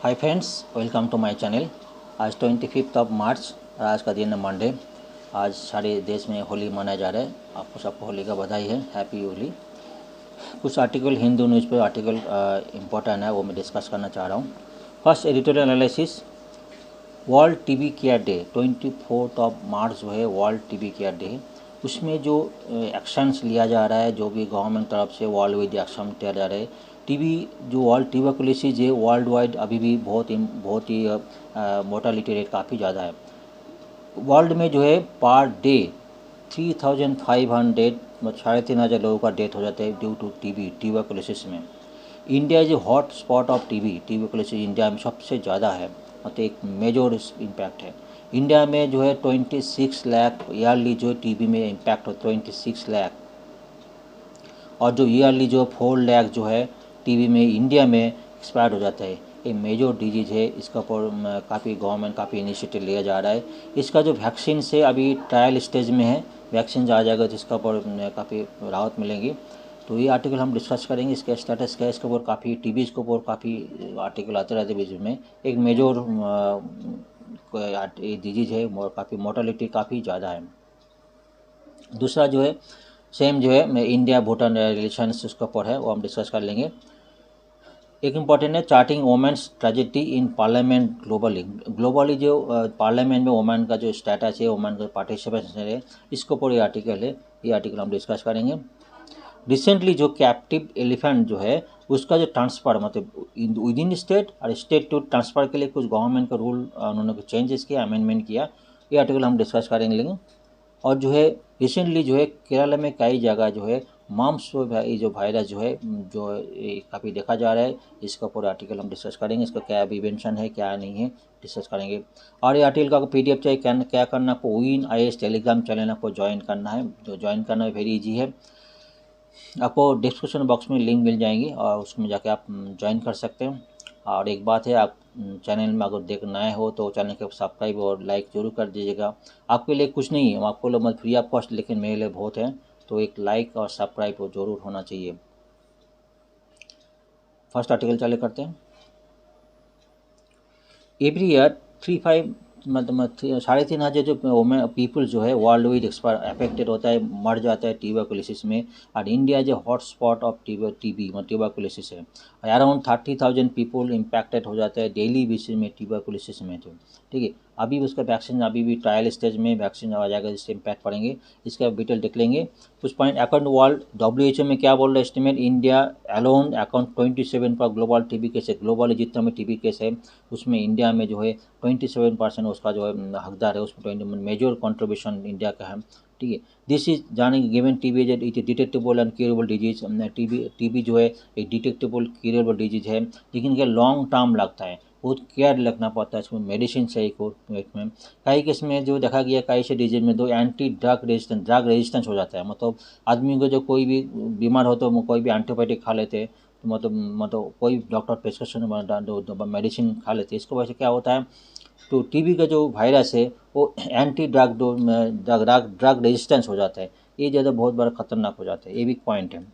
Hi friends, welcome to my channel. आज 25 मार्च और आज का दिन है मंडे। आज सारे देश में होली मनाया जा रहा है। आपको सबको होली का बधाई है, हैप्पी होली। कुछ आर्टिकल हिंदू न्यूज़ पे आर्टिकल इम्पोर्टेंट है, वो मैं डिस्कस करना चाह रहा हूँ। First editorial analysis, world TB care day 24 मार्च जो है वर्ल्ड टीबी केयर डे है। उसमें जो एक्शंस लिया जा रहा है, जो भी गवर्नमेंट तरफ से वर्ल्ड वाइड एक्शन लिया जा रहा है, टीबी जो वर्ल्ड ट्यूबरकुलोसिस है वर्ल्ड वाइड अभी भी बहुत ही मोर्टालिटी रेट काफ़ी ज़्यादा है। वर्ल्ड में जो है पर डे 3500 मतलब 3500 लोगों का डेथ हो जाता है ड्यू टू टीबी ट्यूबरकुलोसिस में। India is a hot spot of TB tuberculosis India में सबसे ज़्यादा है, मतलब एक मेजर इम्पैक्ट है। इंडिया में जो है 26 लाख ईयरली जो टीबी में इम्पैक्ट हो 26 लाख, और जो ईयरली जो 4 लाख जो है टीबी में इंडिया में एक्सपायर हो जाता है। ये मेजर डिजीज़ है, इसका ऊपर काफ़ी गवर्नमेंट काफ़ी इनिशिएटिव लिया जा रहा है। इसका जो वैक्सीन से अभी ट्रायल स्टेज में है, वैक्सीन आ जाएगा तो इसका ऊपर काफ़ी राहत मिलेंगी। तो ये आर्टिकल हम डिस्कस करेंगे, इसका स्टेटस क्या है, इसके ऊपर काफ़ी टीबी के ऊपर काफ़ी आर्टिकल आते रहते बीच में। एक मेजर डिजीज़ है, काफ़ी मोर्टेलिटी काफ़ी ज़्यादा है। दूसरा जो है सेम जो है इंडिया भूटान रिलेशंस उसके ऊपर है, वो हम डिस्कस कर लेंगे। एक इम्पॉर्टेंट है charting women's tragedy in parliament globally जो पार्लियामेंट में वोमेन का जो स्टेटस है, वोमेन का पार्टिसिपेशन है, इसके ऊपर ये आर्टिकल है, ये आर्टिकल हम डिस्कस करेंगे। रिसेंटली जो कैप्टिव एलिफेंट जो है उसका जो ट्रांसफ़र मतलब विद इन स्टेट और स्टेट टू ट्रांसफ़र के लिए कुछ गवर्नमेंट का रूल उन्होंने चेंजेस किया, अमेंडमेंट किया, ये आर्टिकल हम डिस्कस करेंगे। और जो है रिसेंटली जो है केरला में कई जगह जो है मम्स जो वायरस जो है जो काफ़ी देखा जा रहा है, इसका पूरा आर्टिकल हम डिस्कस करेंगे। इसका क्या प्रिवेंशन है क्या नहीं है डिस्कस करेंगे। और ये आर्टिकल का PDF चाहिए क्या करना, आपको विन IAS टेलीग्राम चैनल आपको ज्वाइन करना है। जो ज्वाइन करना है वेरी इजी है, आपको डिस्क्रिप्शन बॉक्स में लिंक मिल जाएंगी और उसमें जाके आप ज्वाइन कर सकते हैं। और एक बात है, आप चैनल में अगर देख नए हो तो चैनल को सब्सक्राइब और लाइक जरूर कर दीजिएगा। आपके लिए कुछ नहीं है, आपको लोग मतलब फ्री ऑफ कॉस्ट, लेकिन मेरे लिए बहुत है, तो एक लाइक और सब्सक्राइब जरूर होना चाहिए। फर्स्ट आर्टिकल चले करते हैं। एवरी ईयर 3,500 जो पीपल जो है वर्ल्ड वाइड एक्सपायर अफेक्टेड होता है, मर जाता है ट्यूबरकुलोसिस में। और इंडिया जो हॉट स्पॉट ऑफ टीबी मतलब ट्यूबरकुलोसिस है। अराउंड 30,000 पीपल इम्पैक्टेड हो जाता है डेली बेसिस में ट्यूबरकुलोसिस में। तो ठीक है, अभी उसका वैक्सीन अभी भी ट्रायल स्टेज में, वैक्सीन आ जाएगा जिससे इम्पैक्ट पड़ेंगे, इसका डिटेल देख लेंगे। कुछ पॉइंट अकाउंट वर्ल्ड WHO में क्या बोल रहा है एस्टिमेट, इंडिया अलोन अकाउंट 27 पर ग्लोबल टीबी केस है। ग्लोबली जितना में टीबी केस है उसमें इंडिया में जो है 27% उसका जो है हकदार है, उसमें 20 मेजर कॉन्ट्रीब्यूशन इंडिया का है। ठीक है, दिस इज जाने given TB is detectable and curable disease. TB जो है एक डिटेक्टेबल क्यूरेबल डिजीज है, लेकिन ये लॉन्ग टर्म लगता है, बहुत केयर रखना पड़ता है, इसमें मेडिसिन चाहिए में। कई केस में जो देखा गया कई से डिजीज में दो एंटी ड्रग रेजिस्टेंस हो जाता है, मतलब आदमी को जो कोई भी बीमार हो तो कोई भी एंटीबायोटिक खा लेते हैं, तो मतलब कोई डॉक्टर प्रिस्क्रिप्शन मेडिसिन खा लेते हैं, इसकी वजह से क्या होता है, तो टीबी का जो वायरस है वो एंटी ड्रग रेजिस्टेंस हो जाता है, ये ज़्यादा बहुत बड़ा खतरनाक हो जाता है, ये भी पॉइंट है।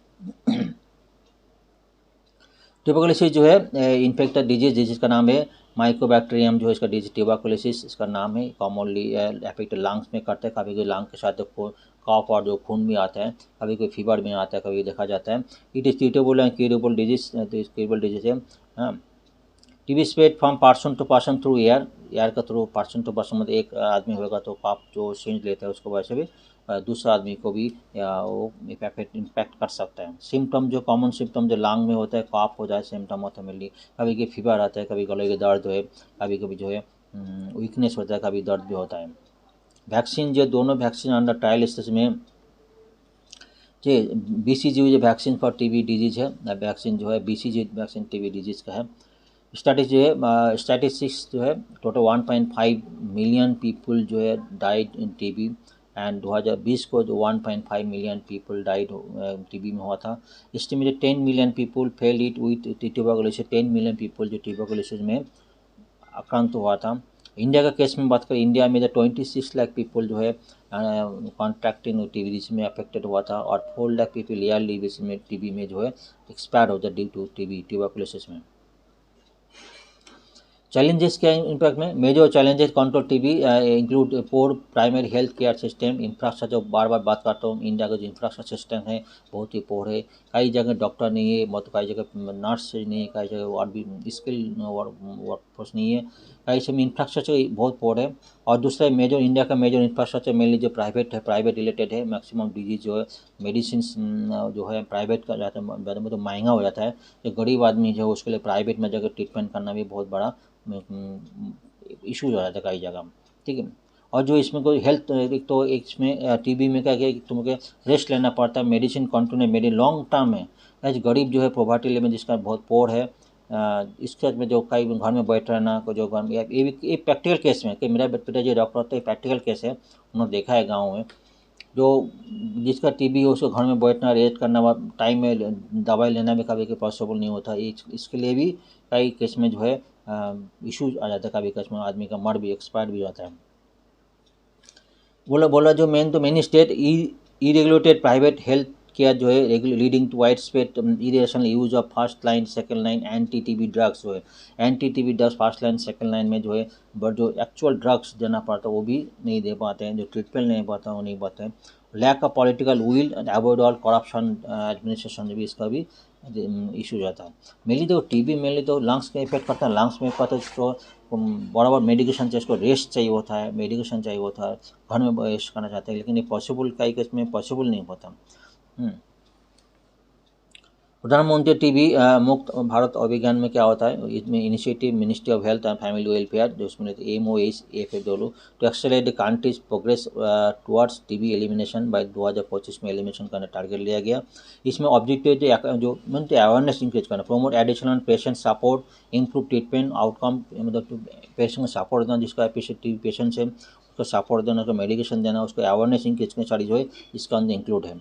ट्यूबरकुलोसिस जो है इन्फेक्टेड डिजीज का नाम है माइकोबैक्टीरियम, जो है इसका डिजीज ट्यूबरकुलोसिस इसका नाम है। कॉमनली एफेक्ट लंग्स में करता है, कभी कभी लंग के साथ कॉफ और जो खून भी आता है, कभी कोई फीवर भी आता है, कभी देखा जाता है। It is treatable and curable disease, curable disease है। हाँ, TB spread from person to person through air का थ्रू, पर्सन टू पर्सन मतलब एक आदमी होगा तो आप जो सींच लेता है उसको वजह से भी दूसरा आदमी को भी वो इम्पैक्ट कर सकता है। सिम्टम जो कॉमन सिम्टम जो लंग में होता है, कॉफ हो जाए सिम्टम ऑटोमेटिकली, कभी कभी फीवर आता है, कभी गले के दर्द है, कभी कभी जो है वीकनेस होता है, कभी दर्द भी होता है। वैक्सीन जो दोनों वैक्सीन अंडर ट्रायल स्टेज में जे BCG जो वैक्सीन फॉर टीबी डिजीज है, वैक्सीन जो है BCG वैक्सीन टीबी डिजीज का है। स्टैटिस्टिक्स जो है टोटल 1.5 मिलियन पीपल जो है डाइड इन टीबी, एंड 2020 को जो 1.5 मिलियन पीपल डाइड टीबी में हुआ था। Estimated 10 million people fail it with tuberculosis, 10 million people जो ट्यूबरकुलोसिस में आक्रांत हुआ था। इंडिया का केस में बात करें, इंडिया में 26 लाख पीपल जो है कॉन्ट्रैक्टिंग टीबी में अफेक्टेड हुआ था, और 4 लाख पीपल ईयरली बेसिस में टीबी में जो है एक्सपायर हो जाए ड्यू टू टीबी ट्यूबरकुलोसिस में। चैलेंजेस क्या इम्पैक्ट में, major challenges control TB include poor primary health care system, infrastructure, बार बार बात करता हूँ, इंडिया का जो इंफ्रास्ट्रक्चर सिस्टम है बहुत ही पोर है। कई जगह डॉक्टर नहीं है, बहुत कई जगह नर्स नहीं है, कई जगह और भी स्किल वर्कफोर्स नहीं है, कई समय इंफ्रास्ट्रक्चर बहुत पोर है। और दूसरा मेजर इंडिया का मेजर इंफ्रास्ट्रक्चर मेनली जो प्राइवेट है, प्राइवेट रिलेटेड है। मैक्सिमम डिजीज जो है मेडिसिन जो है प्राइवेट का जाता है तो महंगा हो जाता है। जो गरीब आदमी जो है उसके लिए प्राइवेट में जगह ट्रीटमेंट करना भी बहुत बड़ा इशू हो जाता है कई जगह, ठीक है। और जो इसमें कोई हेल्थ, एक तो इसमें टीबी में क्या है कि तुमको रेस्ट लेना पड़ता है, मेडिसिन कंटिन्यू मेरी लॉन्ग टर्म है। एज गरीब जो है पॉवर्टी लेवल जिसका बहुत पोर है, इसके में जो कई घर में बैठ रहना को जो घर में, ये प्रैक्टिकल केस में कि मेरा पिताजी डॉक्टर होते हैं, प्रैक्टिकल केस है, उन्होंने देखा है गाँव में। जो जिसका टीबी हो उसको घर में बैठना, रेस्ट करना, टाइम में दवाई लेना भी कभी कभी पॉसिबल नहीं होता। इसके लिए भी कई केस में जो है इशूज आ जाता है, कभी केस में आदमी का मर भी, एक्सपायर भी जाता है। बोला जो main state irregulated private health care जो है leading to wide spread irrational use of first line second line anti TB drugs. जो है anti TB drugs first line second line में जो है, बट जो एक्चुअल ड्रग्स देना पड़ता है वो भी नहीं दे पाते हैं, जो ट्रीटमेंट नहीं पाता वो नहीं पाते हैं। Lack of political will and avoid all corruption administration भी, इसका भी इशू जाता है। मेनली तो टीबी मेनली तो लंग्स का इफेक्ट करता है, लंग्स में पता तो बराबर मेडिकेशन चाहिए, उसको रेस्ट चाहिए होता है, मेडिकेशन चाहिए होता है, घर में रेस्ट करना चाहते हैं, लेकिन ये पॉसिबल कई केस में पॉसिबल नहीं होता। प्रधानमंत्री टीबी मुक्त भारत अभियान में क्या होता है, इसमें initiative ministry of health and family welfare, जो उसमें MOHF बोलो, to accelerate the country's progress towards TB elimination by 2025 में एलिमिनेशन करने टारगेट लिया गया। इसमें ऑब्जेक्टिव जो मतलब अवेयरनेस इंक्रीज करना, promote additional patient support, improve treatment outcome, मतलब पेशेंट को सपोर्ट देना, जिसका टीबी पेशेंट है उसको सपोर्ट देना, उसको मेडिकेशन देना, उसको अवेयरनेस इंक्रीज करना सारी जो है इसका अंदर इंक्लूड है।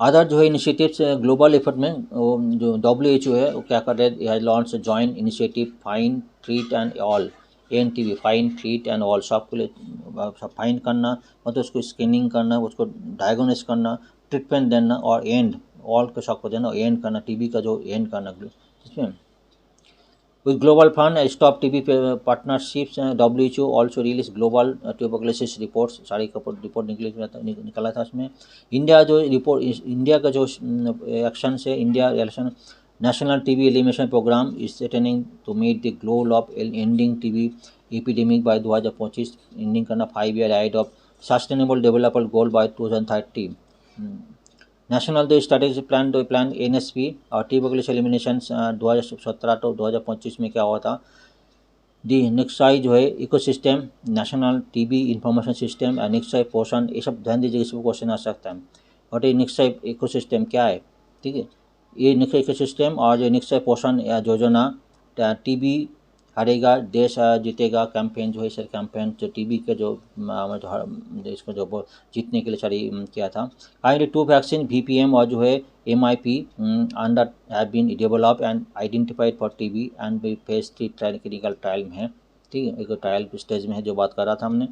अदर जो है इनिशिएटिव्स ग्लोबल एफर्ट में, वो जो WHO है वो क्या कर रहे हैं, launch joint initiative find treat and all, ANTV, find treat and all, सबको सब फाइंड करना, मतलब उसको स्कैनिंग करना, उसको डायग्नोसिस करना, ट्रीटमेंट देना, और एंड ऑल को सबको देना, एंड करना, टीबी का जो एंड करना इसमें। With Global Fund Stop TB partnerships, WHO also released global tuberculosis reports, सारी का रिपोर्ट निकला था उसमें। इंडिया जो रिपोर्ट, इंडिया का जो एक्शन से, India election national TB elimination program is attaining to meet the goal of ending TB epidemic by 2025, ending करना 5 year ahead of sustainable development goal by 2030। National जो strategic plan NSP और tuberculosis elimination 2017 to 2025 में क्या हुआ था। दी निक्साई जो है ecosystem, national TB information system, Nikshay Poshan, ये सब ध्यान दीजिए, इसमें क्वेश्चन आ सकता है। और ये निक्साई इकोसिस्टम क्या है, ठीक है, ये निक्साई इकोसिस्टम और जो निक्साई पोषण योजना, टीबी हारेगा देश जीतेगा कैंपेन जो है, सर कैंपेन जो टीबी के जो इसको जो जीतने के लिए सारी किया था। काइंडली 2 वैक्सीन VPM और जो है MIP under have been develop and identified for TB and भी फेज 3 क्लिनिकल ट्रायल में है, ठीक है, एक ट्रायल स्टेज में है जो बात कर रहा था हमने।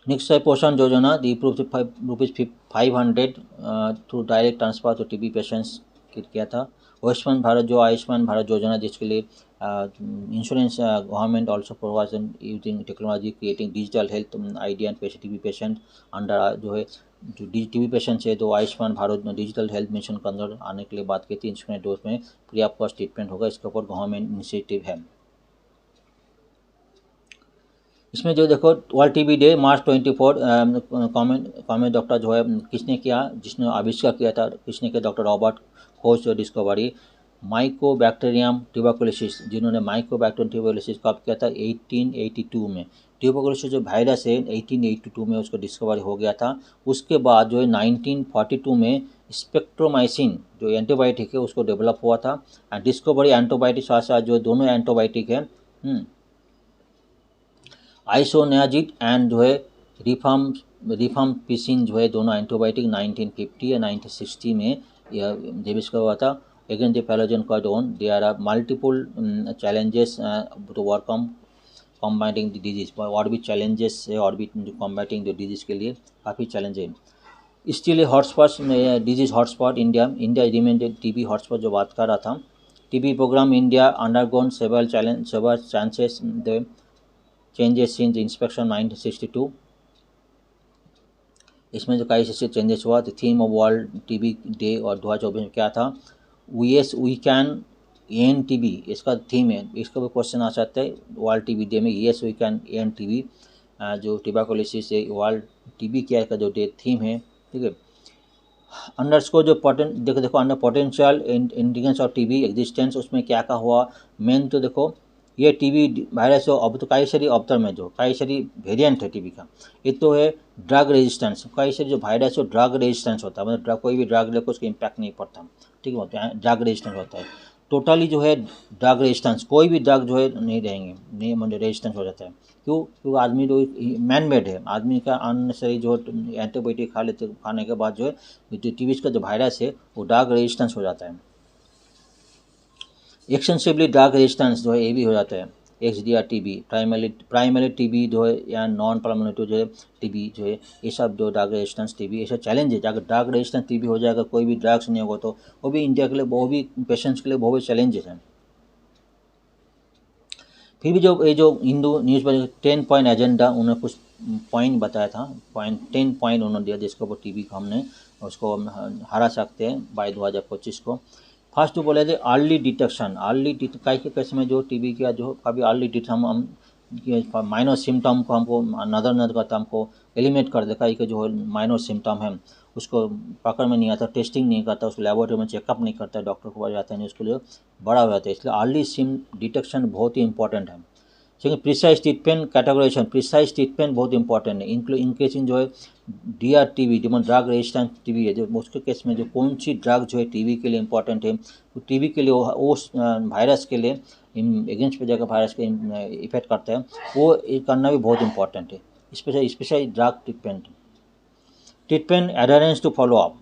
निक्षय पोषण योजना दी ₹500 through direct transfer to TB patients किया था। आयुष्मान भारत जो आयुष्मान भारत योजना, जिसके लिए insurance government also provides using technology creating digital health ID end TB patient under, जो है जो टीबी पेशेंट्स है तो Ayushman Bharat digital health mission के अंदर आने के लिए बात की थी। इंश्योरेंस डोज में फ्री ऑफ कॉस्ट ट्रीटमेंट होगा, इसके ऊपर गवर्नमेंट इनिशिएटिव है। इसमें जो देखो world TB day March 24 comment doctor जो है किसने किया, जिसने आविष्कार किया था, किसने किया, डॉक्टर रॉबर्ट खोज जो डिस्कवरी माइकोबैक्टीरियम ट्यूबरकुलोसिस, जिन्होंने माइकोबैक्टीरियम ट्यूबरकुलोसिस कब किया था 1882 में। ट्यूबरकुलोसिस जो वायरस है 1882 में उसको डिस्कवरी हो गया था। उसके बाद जो है 1942 में स्पेक्ट्रोमाइसिन जो एंटीबायोटिक है उसको डेवलप हुआ था। एंड डिस्कवरी एंटीबायोटिक साथ साथ जो दोनों एंटीबायोटिक है आइसोनियाजिड एंड जो है रिफाम्पिसिन जो है, दोनों एंटीबायोटिक 1950 या 1960 में यह डिस्कवर हुआ था। Again the pathogen cause on there are multiple challenges to overcome combating the disease, और भी चैलेंजेस है, और भी कॉम्बैटिंग द डिजीज के लिए काफ़ी चैलेंज है। Still a hotspot disease hotspot India remained TB hotspot जो बात कर रहा था। TB program India undergone several chances the changes since inspection 1962। इसमें जो कई से चेंजेस हुआ, तो theme of world TB day और 2024 में क्या था, वी कैन एन टीबी इसका थीम है। इसका भी क्वेश्चन आ सकता है वर्ल्ड टीबी डे में, yes we can end TB जो ट्यूबरकुलोसिस है वर्ल्ड टीबी केयर का जो डे थीम है, ठीक है। अंडरस्कोर जो देखो under potential incidence of TB existence, उसमें क्या क्या हुआ मेन, तो देखो ये टीबी वायरस हो, अब तो कई सारी अवतर में जो कई सारी वेरिएंट है टीबी का। एक तो है ड्रग रेजिस्टेंस, कई सारी जो वायरस हो ड्रग रेजिस्टेंस होता है, मतलब ड्रग कोई भी ड्रग लेकर उसका इम्पैक्ट नहीं पड़ता, ठीक है, ड्रग रेजिस्टेंस होता है। टोटली जो है ड्रग रेजिस्टेंस, कोई भी ड्रग जो है नहीं रहेंगे, नहीं मतलब रेजिस्टेंस हो जाता है। क्यों? क्योंकि आदमी जो मैन मेड है, आदमी का अननेसेसरी जो एंटीबायोटिक खाने के बाद जो है टीबी का जो वायरस है वो ड्रग रेजिस्टेंस हो जाता है। एक्सटेंसिवली ड्रग रेजिस्टेंस जो है ये भी हो जाता है, XDR टीबी, प्राइमरी टीबी जो है या नॉन परमानेंट जो है टीबी जो है, ये सब जो ड्रग रेजिस्टेंस टीबी ऐसा चैलेंज है। अगर ड्रग रेजिस्टेंस टीबी हो जाएगा, कोई भी ड्रग्स नहीं होगा, तो वो भी इंडिया के लिए, वो भी पेशेंट्स के लिए बहुत चैलेंजेस हैं। फिर भी जो ये जो हिंदू न्यूज़ पर 10 पॉइंट एजेंडा उन्होंने कुछ पॉइंट बताया था, 10 पॉइंट उन्होंने दिया जिसके ऊपर टीबी को हमने उसको हरा सकते हैं बाय 2025 को। फर्स्ट तो बोले थे अर्ली डिटेक्शन, कई के केस में जो टीबी का जो कभी अर्ली डिटेक्शन हम माइनर सिम्टम को हमको नज़र करता, हमको एलिमिनेट कर देगा। कई जो माइनर सिम्टम है उसको पकड़ में नहीं आता, टेस्टिंग नहीं करता, उसको लेबोरेटरी में चेकअप नहीं करता, डॉक्टर को पास जाता है नहीं, उसके लिए बड़ा हो जाता है। इसलिए अर्ली सिम डिटेक्शन बहुत ही इंपॉर्टेंट है। ठीक है, precise treatment categorization, precise treatment बहुत इंपॉर्टेंट है। इनकेसिंग जो है DR टीबी जो ड्रग रेजिस्टेंस टीबी है, जो उसके केस में जो कौन सी ड्रग जो है टीबी के लिए इंपॉर्टेंट है, तो टीबी के लिए उस वायरस के लिए अगेंस्ट पे जाकर वायरस के इफेक्ट करता है, वो करना भी बहुत इंपॉर्टेंट है। Special drug treatment adherence to follow up,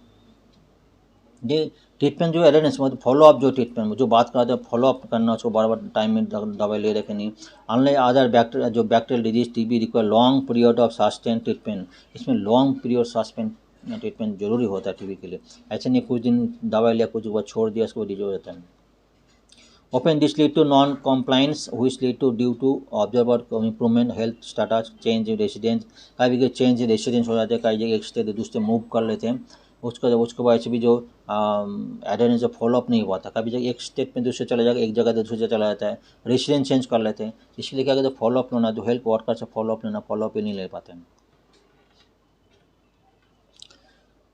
ये ट्रीटमेंट जो एडहेरेंस मतलब फॉलो अप, जो ट्रीटमेंट जो बात करते हैं फॉलो अप करना, उसको बार बार टाइम में दवाई ले रखे नहीं। Unlike other bacterial disease TB require long period of sustain treatment, इसमें लॉन्ग पीरियड सस्पेंड ट्रीटमेंट जरूरी होता है टीबी के लिए। ऐसे नहीं कुछ दिन दवाई लिया कुछ बार छोड़ दिया, उसको डिजीज हो जाता है। Often this lead to non-compliance, which lead to due to observed improvement health status, change in residence। कभी भी चेंज रेसिडेंस हो जाते हैं, कई जगह एक स्टेट दूसरे मूव कर लेते हैं, उसके वजह से भी जो एडेरेंस फॉलोअप नहीं हुआ था। कभी जगह एक स्टेट में दूसरे चला जाएगा, एक जगह दूसरे जगह चला जाता है, रेसिडेंस चेंज कर लेते हैं। इसलिए क्या कहते हैं फॉलोअप लेना, जो हेल्थ वर्कर से फॉलोअप लेना, फॉलोअप ही नहीं ले पाते हैं।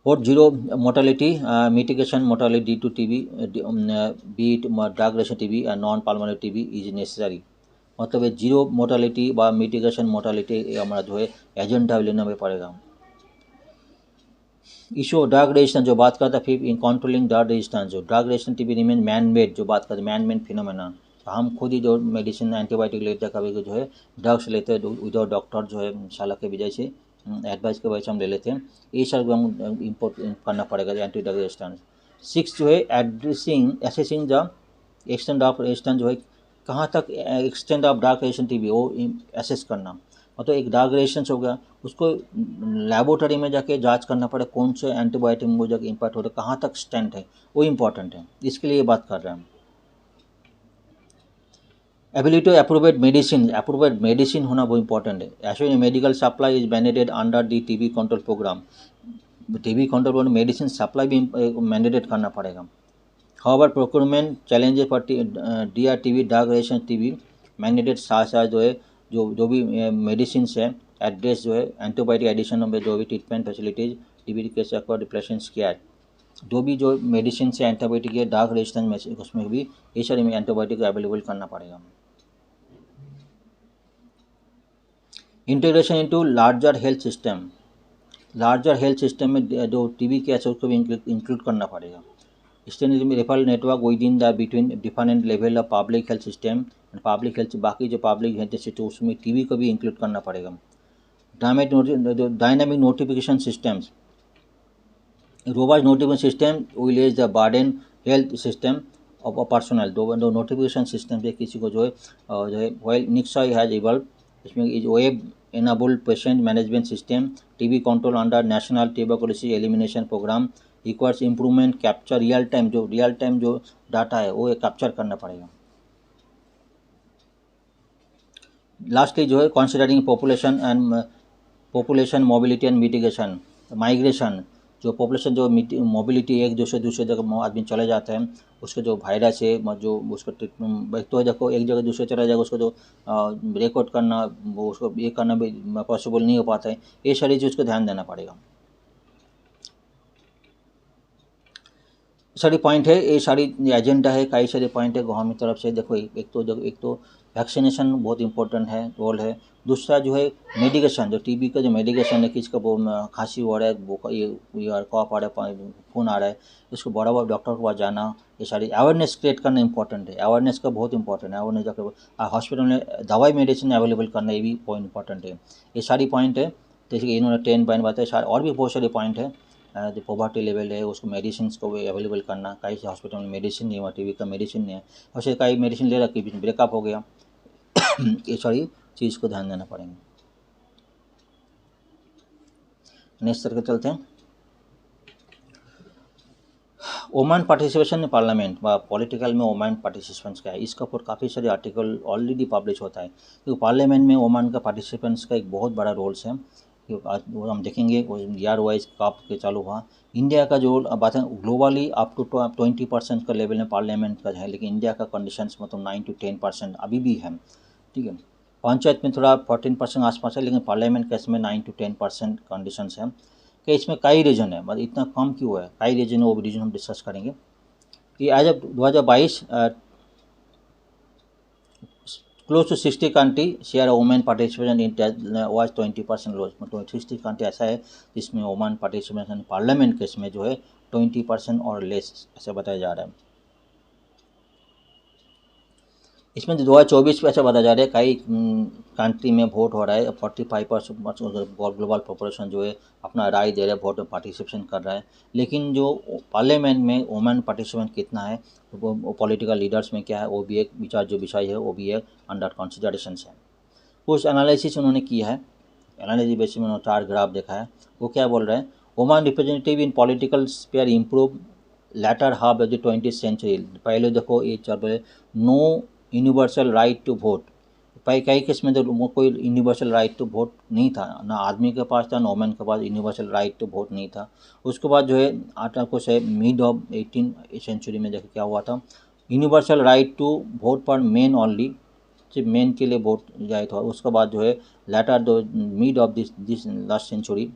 और zero mortality mitigation mortality due to TB, beat drug resistant TB and non pulmonary TB is necessary. मतलब ये जीरो मोर्टालिटी व मिटिगेशन मोर्टालिटी हमारा जो है एजेंडा लेना भी पड़ेगा। इशू ड्रग रेजिस्टेंस जो बात करता है, फिर इन कंट्रोलिंग ड्रग रेजिस्टेंस, जो drug resistant TB remain man made, जो बात करते हैं मैन मेड फिनोमेना। हम खुद ही जो मेडिसिन एंटीबायोटिक लेते हैं, कभी जो है ड्रग्स लेते हैं विदाउट डॉक्टर जो है सलाह के वजह से, एडवाइस के वजह से हम ले लेते हैं। ये सब हम इम्पोर्ट करना पड़ेगा एंटी ड्रग रेजिस्टेंस। 6 जो है assessing the extend of resistance, जो है कहाँ तक extend of drug resistant TB वो एसेस करना। मतलब एक ड्रग रेजिस्टेंस हो गया, उसको लेबोरेटरी में जाके जांच करना पड़े कौन से एंटीबायोटिक में जाके इम्पैक्ट हो रहा है, कहाँ तक स्टेंट है, वो इम्पॉर्टेंट है। इसके लिए बात कर रहे हैं हम। एबिलिटी टू अप्रूवेड मेडिसिन होना बहुत इंपॉर्टेंट है। Actually medical supply is mandated under the TB control program. TB control में मेडिसिन सप्लाई भी मैंडेटेड करना पड़ेगा। However procurement challenges for DR TB drug resistant TB mandated, साथ साथ जो है जो भी मेडिसिन है एड्रेस जो है एंटीबायोटिक एडिशन में जो भी treatment facilities TB case acquired patients किया है, जो भी जो मेडिसिन से एंटीबायोटिक है ड्रग रेजिस्टेंस में उसमें भी ये सारे में एंटीबायोटिक अवेलेबल करना पड़ेगा। Integration into larger health system में जो टीबी के है उसको भी इंक्लूड करना पड़ेगा। Referral network with in the between different level of public health system and public health, बाकी जो पब्लिक हेल्थ सिस्टम उसमें टीबी को भी इंक्लूड करना पड़ेगा। Dynamic notification systems, robust notification system will is the burden health system of personal. दो notification system से किसी को जो है वेल निक्सॉय हैज इवॉल्व इसमें is web enabled patient management system, TB control under national tuberculosis elimination programme, requires improvement capture real time जो data है वो कैप्चर करना पड़ेगा। लास्टली जो है considering population mobility and mitigation, migration, जो पॉपुलेशन जो मोबिलिटी एक दूसरे जगह आदमी चले जाते हैं, उसके जो वायरस है जो उसको ट्रीटमेंट तो देखो एक जगह दूसरे चला जाएगा, उसको जो रिकॉर्ड करना वो उसको ये करना भी पॉसिबल नहीं हो पाता है, ये सारी चीज़ को ध्यान देना पड़ेगा। सारी पॉइंट है, ये सारी एजेंडा है, कई सारे पॉइंट है गवर्नमेंट की तरफ से। देखो एक तो वैक्सीनेशन बहुत इंपॉर्टेंट है, रोल है। दूसरा जो है मेडिकेशन, जो टीबी का जो मेडिकेशन है, किसका वो खांसी हो रहा है, ये कॉफ आ रहा है, खून आ रहा है, इसको बराबर डॉक्टर के पास जाना, ये सारी अवेयरनेस क्रिएट करना इंपॉर्टेंट है। अवेयरनेस का बहुत इंपॉर्टेंट है। अवेयरनेस जाकर हॉस्पिटल में दवाई मेडिसिन अवेलेबल करना, ये भी पॉइंट इंपॉर्टेंट है। ये सारी पॉइंट है, जैसे कि इन्होंने 10 पॉइंट बताया, और भी बहुत सारे पॉइंट है। जो पॉवर्टी लेवल है उसको मेडिसिन को अवेलेबल करना, कई से हॉस्पिटल में मेडिसिन नहीं हुआ, टीबी का मेडिसिन नहीं है, वैसे कई मेडिसिन ले रखी, बीच ब्रेकअप हो गया। ये सारी चीज़ को ध्यान देना पड़ेंगे। नेक्स्ट करके चलते हैं। ओमान पार्टिसिपेशन इन पार्लियामेंट व पॉलिटिकल में ओमान पार्टिसिपेंट्स क्या है, इसके ऊपर काफ़ी सारे आर्टिकल ऑलरेडी पब्लिश होता है, क्योंकि पार्लियामेंट में ओमान का पार्टिसिपेंट्स का एक बहुत बड़ा रोल्स है। आज वो हम देखेंगे ईयर वाइज कब के चालू हुआ। इंडिया का जो बात है ग्लोबली अप टू 20% का लेवल में पार्लियामेंट का है, लेकिन इंडिया का कंडीशंस मतलब 9 to 10% अभी भी है। ठीक है, पंचायत में थोड़ा 14% आसपास है, लेकिन पार्लियामेंट केस में 9 to 10% कंडीशंस है। कि इसमें कई रीजन है, मतलब इतना कम क्यों है, कई रीजन है, वो रीजन हम डिस्कस करेंगे। कि आज अब 2022 close to 60 country share women participation in was 20% lows, मतलब 60 कंट्री ऐसा है जिसमें वुमेन पार्टिसिपेशन पार्लियामेंट केस में जो है 20% और लेस ऐसा बताया जा रहा है। इसमें 2024 में ऐसा बताया जा रहा है कई कंट्री में वोट हो रहा है, 45% ग्लोबल पॉपुलेशन जो है अपना राय दे रहा है, वोट में पार्टिसिपेशन कर रहा है, लेकिन जो पार्लियामेंट में वुमेन पार्टिसिपेशन कितना है, वो पॉलिटिकल लीडर्स में क्या है, वो भी एक विषय है, वो भी एक अंडर कंसिडरेशन है। कुछ एनालिसिस उन्होंने किया है, एनालिसिस बेसिस में उन्होंने 4 ग्राफ देखा है। वो क्या बोल रहे हैं, women representative in political sphere improve latter half of the 20th century. पहले देखो ये चल रहे no universal right to vote, कई केस में तो कोई यूनिवर्सल राइट टू वोट नहीं था, ना आदमी के पास था, ना वुमेन के पास यूनिवर्सल राइट टू वोट नहीं था। उसके बाद जो है आर्टिकल से मिड ऑफ 18th सेंचुरी में देखो क्या हुआ था, यूनिवर्सल राइट टू वोट पर मेन ओनली, सिर्फ मेन के लिए वोट जाए था। उसके बाद जो है लेटर दो mid of this last century,